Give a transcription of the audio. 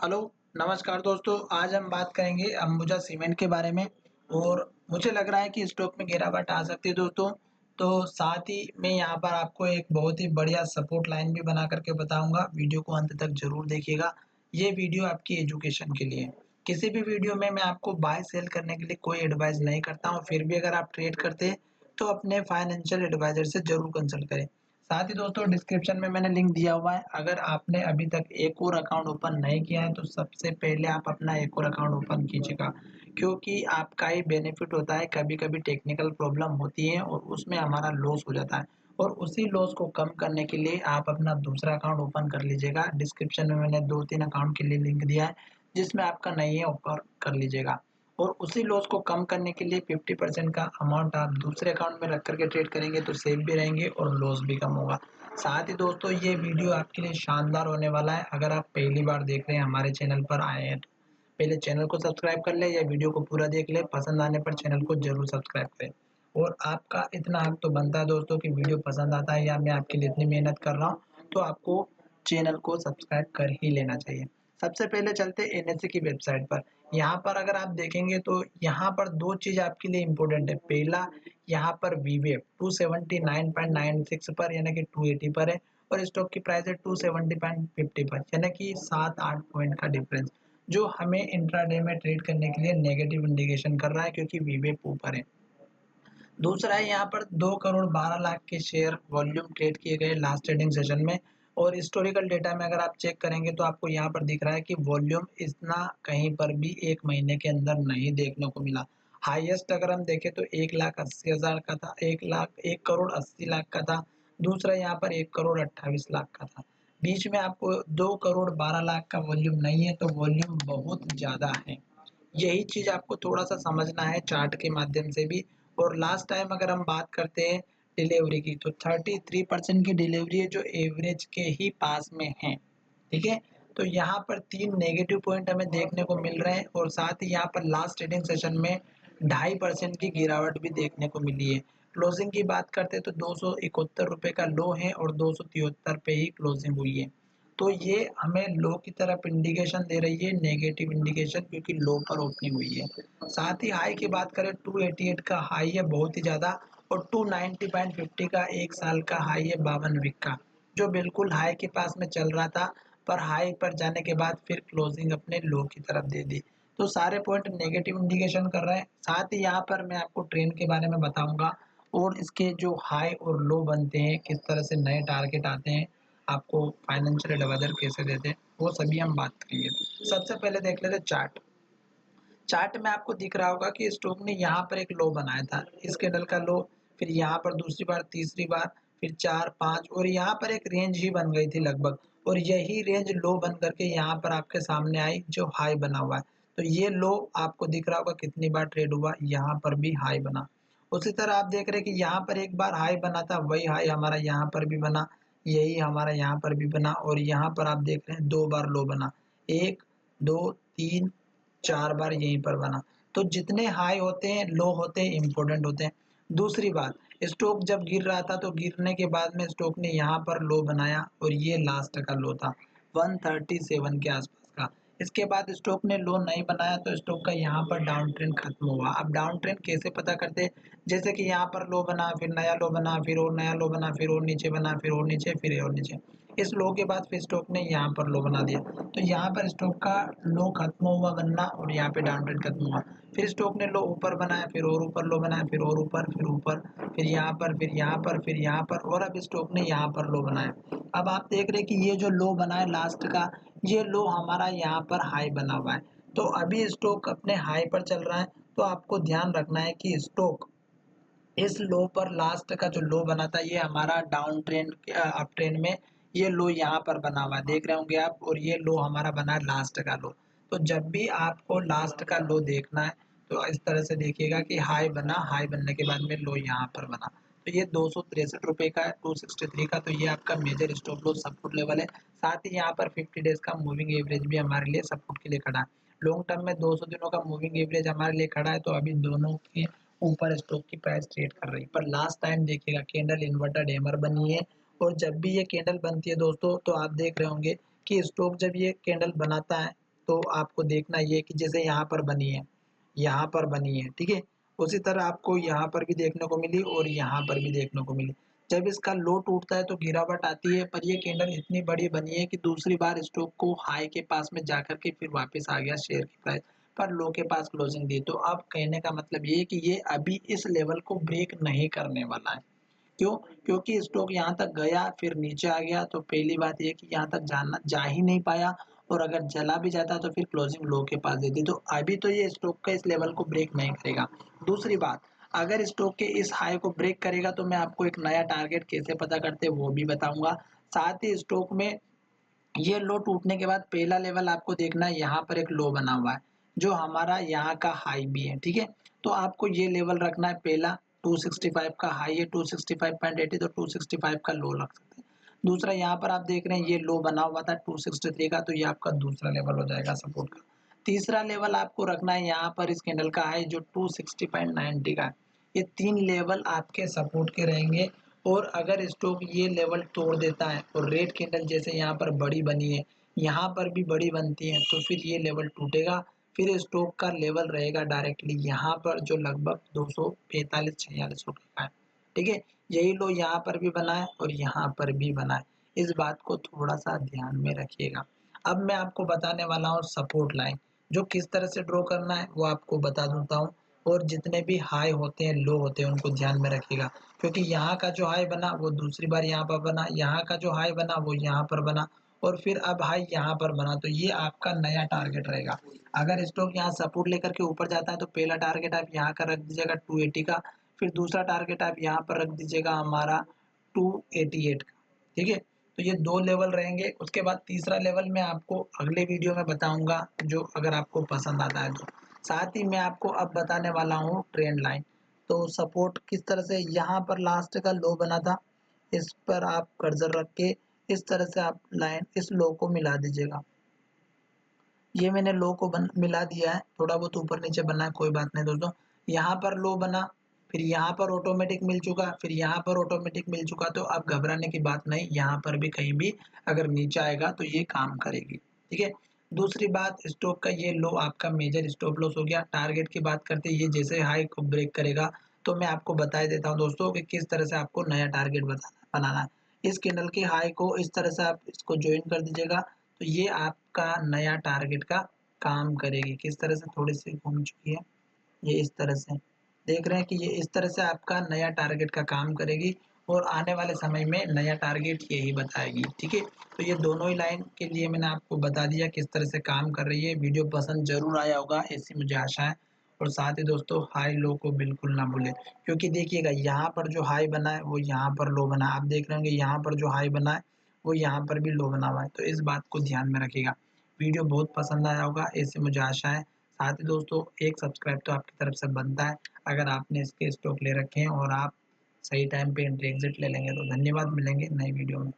Hello, नमस्कार दोस्तों। आज हम बात करेंगे अंबुजा सीमेंट के बारे में और मुझे लग रहा है कि स्टॉक में गिरावट आ सकती है दोस्तों। तो साथ ही मैं यहाँ पर आपको एक बहुत ही बढ़िया सपोर्ट लाइन भी बना करके बताऊँगा। वीडियो को अंत तक ज़रूर देखिएगा। ये वीडियो आपकी एजुकेशन के लिए है। किसी भी वीडियो में मैं आपको बाय सेल करने के लिए कोई एडवाइस नहीं करता हूँ। फिर भी अगर आप ट्रेड करते हैं तो अपने फाइनेंशियल एडवाइज़र से ज़रूर कंसल्ट करें। साथ ही दोस्तों डिस्क्रिप्शन में मैंने लिंक दिया हुआ है। अगर आपने अभी तक एक और अकाउंट ओपन नहीं किया है तो सबसे पहले आप अपना एक और अकाउंट ओपन कीजिएगा, क्योंकि आपका ही बेनिफिट होता है। कभी-कभी टेक्निकल प्रॉब्लम होती है और उसमें हमारा लॉस हो जाता है और उसी लॉस को कम करने के लिए आप अपना दूसरा अकाउंट ओपन कर लीजिएगा। डिस्क्रिप्शन में मैंने 2-3 अकाउंट के लिए लिंक दिया है, जिसमें आपका नहीं है ओपन कर लीजिएगा। और उसी लॉस को कम करने के लिए 50% का अमाउंट आप दूसरे अकाउंट में रख करके ट्रेड करेंगे तो सेफ भी रहेंगे और लॉस भी कम होगा। साथ ही दोस्तों ये वीडियो आपके लिए शानदार होने वाला है। अगर आप पहली बार देख रहे हैं, हमारे चैनल पर आए हैं, तो पहले चैनल को सब्सक्राइब कर लें या वीडियो को पूरा देख लें। पसंद आने पर चैनल को ज़रूर सब्सक्राइब करें। और आपका इतना हक तो बनता है दोस्तों कि वीडियो पसंद आता है या मैं आपके लिए इतनी मेहनत कर रहा हूँ, तो आपको चैनल को सब्सक्राइब कर ही लेना चाहिए। सबसे पहले चलते हैं एनएसई की वेबसाइट पर। यहाँ पर अगर आप देखेंगे तो यहाँ पर 2 चीज़ आपके लिए इम्पोर्टेंट है। पहला, यहाँ पर वीवेब 279.96 पर यानी कि 280 पर है और स्टॉक की प्राइस है 270.50 पर यानी कि 7-8 पॉइंट का डिफरेंस, जो हमें इंट्राडे में ट्रेड करने के लिए नेगेटिव इंडिकेशन कर रहा है, क्योंकि वीवेब ऊपर है। दूसरा है, यहाँ पर 2 करोड़ 12 लाख के शेयर वॉल्यूम ट्रेड किए गए लास्ट ट्रेडिंग सेशन में। और हिस्टोरिकल डेटा में अगर आप चेक करेंगे तो आपको यहाँ पर दिख रहा है कि वॉल्यूम इतना कहीं पर भी 1 महीने के अंदर नहीं देखने को मिला। हाईएस्ट अगर हम देखें तो 1,80,000 का था, 1 करोड़ 80 लाख का था। दूसरा यहाँ पर 1 करोड़ 28 लाख का था। बीच में आपको 2 करोड़ 12 लाख का वॉल्यूम नहीं है, तो वॉल्यूम बहुत ज़्यादा है। यही चीज़ आपको थोड़ा-सा समझना है चार्ट के माध्यम से भी। और लास्ट टाइम अगर हम बात करते हैं डिलीवरी की, तो 33% की डिलीवरी है, जो एवरेज के ही पास में है, ठीक है? तो यहाँ पर 3 नेगेटिव पॉइंट हमें देखने को मिल रहे हैं और साथ ही यहाँ पर लास्ट ट्रेडिंग सेशन में 2.5% की गिरावट भी देखने को मिली है। क्लोजिंग की बात करते हैं तो ₹271 का लो है और 273 पे ही क्लोजिंग हुई है। तो ये हमें लो की तरफ इंडिकेशन दे रही है, नेगेटिव इंडिकेशन, क्योंकि लो पर ओपनिंग हुई है। साथ ही हाई की बात करें, 288 का हाई है बहुत ही ज़्यादा और 290.50 का 1 साल का हाई है 52 वीक का, जो बिल्कुल हाई के पास में चल रहा था, पर हाई पर जाने के बाद फिर क्लोजिंग अपने लो की तरफ दे दी। तो सारे पॉइंट नेगेटिव इंडिकेशन कर रहे हैं। साथ ही यहाँ पर मैं आपको ट्रेंड के बारे में बताऊँगा और इसके जो हाई और लो बनते हैं, किस तरह से नए टारगेट आते हैं, आपको फाइनेंशियल एडवाइज़र कैसे देते हैं, वो सभी हम बात करेंगे। सबसे पहले देख लेते हैं चार्ट। चार्ट में आपको दिख रहा होगा कि स्टॉक ने यहाँ पर एक लो बनाया था, इस कैंडल का लो, फिर यहाँ पर दूसरी बार, तीसरी बार, फिर 4, 5 और यहाँ पर एक रेंज ही बन गई थी लगभग, और यही रेंज लो बन करके यहाँ पर आपके सामने आई, जो हाई बना हुआ है। तो ये लो आपको दिख रहा होगा कितनी बार ट्रेड हुआ, यहाँ पर भी हाई बना। उसी तरह आप देख रहे हैं कि यहाँ पर एक बार हाई बना था, वही हाई हमारा यहाँ पर भी बना, यही हमारा यहाँ पर भी बना और यहाँ पर आप देख रहे हैं 2 बार लो बना। 1, 2, 3, 4 बार यहीं पर बना। तो जितने हाई होते हैं, लो होते हैं, इम्पोर्टेंट होते हैं। दूसरी बात, स्टॉक जब गिर रहा था तो गिरने के बाद में स्टॉक ने यहाँ पर लो बनाया और ये लास्ट का लो था 137 के आसपास का। इसके बाद स्टॉक ने लो नहीं बनाया तो स्टॉक का यहाँ पर डाउन ट्रेंड खत्म हुआ। अब डाउन ट्रेंड कैसे पता करते हैं? जैसे कि यहाँ पर लो बना, फिर नया लो बना, फिर और नया लो बना, फिर और नीचे बना, फिर और नीचे, फिर और नीचे। इस लो के बाद फिर स्टॉक ने यहाँ पर लो बना दिया। तो यहाँ पर स्टॉक का लो खत्म हुआ बनना और यहाँ पे डाउन ट्रेंड खत्म हुआ। फिर स्टॉक ने लो ऊपर बनाया, फिर और ऊपर लो बनाया, फिर और ऊपर, फिर ऊपर, फिर यहाँ पर, फिर यहाँ पर, फिर यहाँ पर और अब स्टॉक ने यहाँ पर लो बनाया। अब आप देख रहे हैं कि ये जो लो बना है लास्ट का, ये लो हमारा यहाँ पर हाई बना हुआ है। तो अभी स्टॉक अपने हाई पर चल रहा है। तो आपको ध्यान रखना है कि स्टॉक इस लो पर लास्ट का जो लो बना था, ये हमारा डाउन ट्रेंड अप ट्रेंड में ये लो यहाँ पर बना हुआ है, देख रहे होंगे आप, और ये लो हमारा बना है लास्ट का लो। तो जब भी आपको लास्ट का लो देखना है तो इस तरह से देखिएगा कि हाई बना, हाई बनने के बाद में लो यहाँ पर बना। तो ये ₹263 का है, 263 का, तो ये आपका major stop loss support level है। साथ ही यहाँ पर 50 डेज का मूविंग एवरेज भी हमारे लिए सपोर्ट के लिए खड़ा है। लॉन्ग टर्म में 200 दिनों का मूविंग एवरेज हमारे लिए खड़ा है, तो अभी दोनों के ऊपर स्टॉक की प्राइस ट्रेड कर रही है। पर लास्ट टाइम देखिएगा कैंडल इन्वर्टेड हैमर बनी है और जब भी ये कैंडल बनती है दोस्तों, तो आप देख रहे होंगे कि स्टॉक जब ये कैंडल बनाता है तो आपको देखना ये कि जैसे यहाँ पर बनी है, यहाँ पर बनी है, ठीक है? उसी तरह आपको यहाँ पर भी देखने को मिली और यहाँ पर भी देखने को मिली। जब इसका लो टूटता है तो गिरावट आती है, पर ये कैंडल इतनी बड़ी बनी है कि दूसरी बार स्टॉक को हाई के पास में जाकर के फिर वापस आ गया शेयर की प्राइस, पर लो के पास क्लोजिंग दी। तो अब कहने का मतलब ये है कि ये अभी इस लेवल को ब्रेक नहीं करने वाला है। क्यों? क्योंकि स्टॉक यहाँ तक गया फिर नीचे आ गया, तो पहली बात ये कि यहाँ तक जा ही नहीं पाया, और अगर चला भी जाता तो फिर क्लोजिंग लो के पास देती। तो अभी तो ये स्टॉक का इस लेवल को ब्रेक नहीं करेगा। दूसरी बात, अगर स्टॉक के इस हाई को ब्रेक करेगा तो मैं आपको एक नया टारगेट कैसे पता करते हैं वो भी बताऊंगा। साथ ही स्टॉक में ये लो टूटने के बाद पहला लेवल आपको देखना है, यहाँ पर एक लो बना हुआ है जो हमारा यहाँ का हाई भी है, ठीक है? तो आपको ये लेवल रखना है पहला, 265 का हाई है 265.80, तो 265 का लो रख सकते हैं। दूसरा यहाँ पर आप देख रहे हैं ये लो बना हुआ था 263 का, तो ये आपका दूसरा लेवल हो जाएगा सपोर्ट का। तीसरा लेवल आपको रखना है यहाँ पर इस कैंडल का हाई जो 260.90 का है। ये 3 लेवल आपके सपोर्ट के रहेंगे, और अगर स्टॉक ये लेवल तोड़ देता है और रेड कैंडल जैसे यहाँ पर बड़ी बनी है, यहाँ पर भी बड़ी बनती है, तो फिर ये लेवल टूटेगा। फिर स्टॉक का लेवल रहेगा डायरेक्टली यहाँ पर जो लगभग 245-46 रुपए का है, ठीक है? यही लो यहाँ पर भी बना है और यहाँ पर भी बना है। इस बात को थोड़ा सा ध्यान में रखिएगा। अब मैं आपको बताने वाला हूँ सपोर्ट लाइन, जो किस तरह से ड्रॉ करना है वो आपको बता देता हूँ। और जितने भी हाई होते हैं लो होते हैं उनको ध्यान में रखिएगा, क्योंकि यहाँ का जो हाई बना वो दूसरी बार यहाँ पर बना, यहाँ का जो हाई बना वो यहाँ पर बना, और फिर अब हाई यहाँ पर बना, तो ये आपका नया टारगेट रहेगा। अगर स्टॉक यहाँ सपोर्ट लेकर के ऊपर जाता है तो पहला टारगेट आप यहाँ का रख दीजिएगा 280 का, फिर दूसरा टारगेट आप यहाँ पर रख दीजिएगा हमारा 288 का, ठीक है? तो ये 2 लेवल रहेंगे। उसके बाद तीसरा लेवल मैं आपको अगले वीडियो में बताऊंगा, जो अगर आपको पसंद आता है तो। साथ ही मैं आपको अब बताने वाला हूँ ट्रेंड लाइन। तो सपोर्ट किस तरह से, यहाँ पर लास्ट का लो बना था, इस पर आप कर्सर रख के इस तरह से आप लाइन इस लो को मिला दीजिएगा। ये मैंने लो को मिला दिया है, थोड़ा बहुत ऊपर नीचे बना है, कोई बात नहीं दोस्तों। यहाँ पर लो बना, फिर यहाँ पर ऑटोमेटिक मिल चुका, फिर यहाँ पर ऑटोमेटिक मिल चुका, तो अब घबराने की बात नहीं, यहाँ पर भी कहीं भी अगर नीचे आएगा तो ये काम करेगी, ठीक है? दूसरी बात, स्टॉक का ये लो आपका मेजर स्टॉप लॉस हो गया। टारगेट की बात करते हैं, ये जैसे हाई को ब्रेक करेगा तो मैं आपको बता देता हूँ दोस्तों कि किस तरह से आपको नया टारगेट बनाना है। इस कैंडल के हाई को इस तरह से आप इसको ज्वाइन कर दीजिएगा, तो ये आपका नया टारगेट का काम करेगी। किस तरह से, थोड़ी सी घूम चुकी है, ये इस तरह से देख रहे हैं कि ये इस तरह से आपका नया टारगेट का काम करेगी, और आने वाले समय में नया टारगेट यही बताएगी, ठीक है? तो ये दोनों ही लाइन के लिए मैंने आपको बता दिया किस तरह से काम कर रही है। वीडियो पसंद जरूर आया होगा ऐसी मुझे आशा है। और साथ ही दोस्तों हाई लो को बिल्कुल ना भूलें, क्योंकि देखिएगा यहाँ पर जो हाई बना है वो यहाँ पर लो बना है, आप देख रहे होंगे यहाँ पर जो हाई बना है वो यहाँ पर भी लो बना हुआ है, तो इस बात को ध्यान में रखिएगा। वीडियो बहुत पसंद आया होगा ऐसे मुझे आशा है। साथ ही दोस्तों एक सब्सक्राइब तो आपकी तरफ से बनता है, अगर आपने इसके स्टॉक ले रखे हैं और आप सही टाइम पे एंट्री एग्जिट ले लेंगे तो। धन्यवाद, मिलेंगे नई वीडियो में।